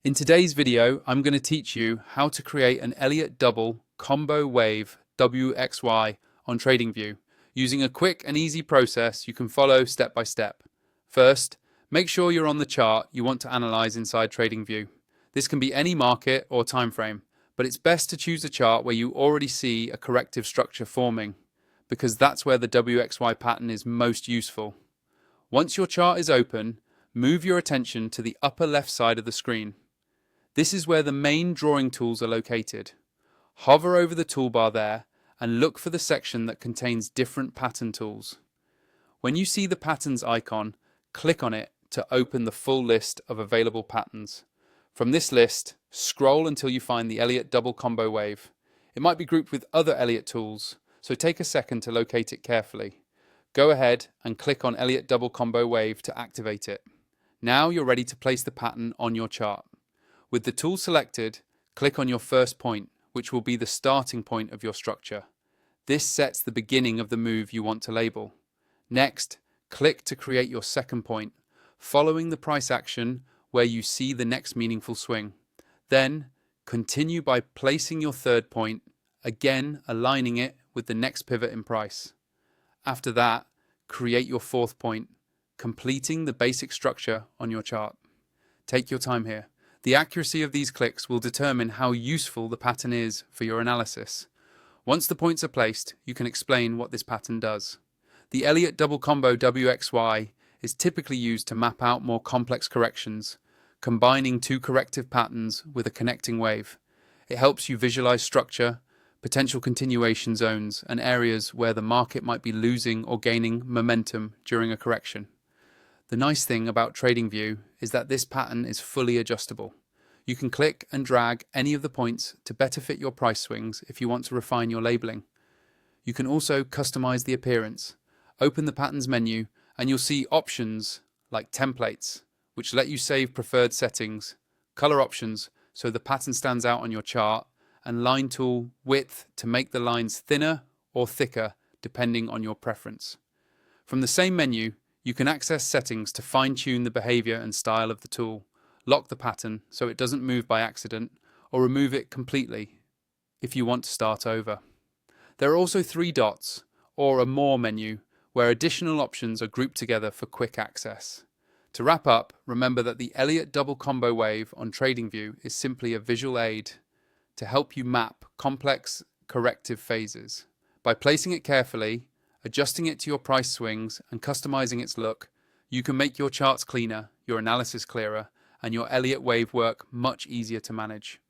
In today's video, I'm going to teach you how to create an Elliott double combo wave WXY on Tradingview using a quick and easy process you can follow step by step. First, make sure you're on the chart you want to analyze inside Tradingview. This can be any market or time frame, but it's best to choose a chart where you already see a corrective structure forming, because that's where the WXY pattern is most useful. Once your chart is open, move your attention to the upper left side of the screen. This is where the main drawing tools are located. Hover over the toolbar there and look for the section that contains different pattern tools. When you see the patterns icon, click on it to open the full list of available patterns. From this list, scroll until you find the Elliott double combo wave. It might be grouped with other Elliott tools, so take a second to locate it carefully. Go ahead and click on Elliott double combo wave to activate it. Now you're ready to place the pattern on your chart. With the tool selected, click on your first point, which will be the starting point of your structure. This sets the beginning of the move you want to label. Next, click to create your second point, following the price action where you see the next meaningful swing. Then, continue by placing your third point, again aligning it with the next pivot in price. After that, create your fourth point, completing the basic structure on your chart. Take your time here. The accuracy of these clicks will determine how useful the pattern is for your analysis. Once the points are placed, you can explain what this pattern does. The Elliott double combo WXY is typically used to map out more complex corrections, combining two corrective patterns with a connecting wave. It helps you visualize structure, potential continuation zones, and areas where the market might be losing or gaining momentum during a correction. The nice thing about Tradingview is that this pattern is fully adjustable. You can click and drag any of the points to better fit your price swings if you want to refine your labeling. You can also customize the appearance. Open the patterns menu and you'll see options like templates, which let you save preferred settings, color options so the pattern stands out on your chart, and line tool width to make the lines thinner or thicker depending on your preference. From the same menu, you can access settings to fine-tune the behavior and style of the tool, lock the pattern so it doesn't move by accident, or remove it completely if you want to start over. There are also three dots, or a More menu, where additional options are grouped together for quick access. To wrap up, remember that the Elliott double combo wave on Tradingview is simply a visual aid to help you map complex corrective phases. By placing it carefully, adjusting it to your price swings, and customizing its look, you can make your charts cleaner, your analysis clearer, and your Elliott Wave work much easier to manage.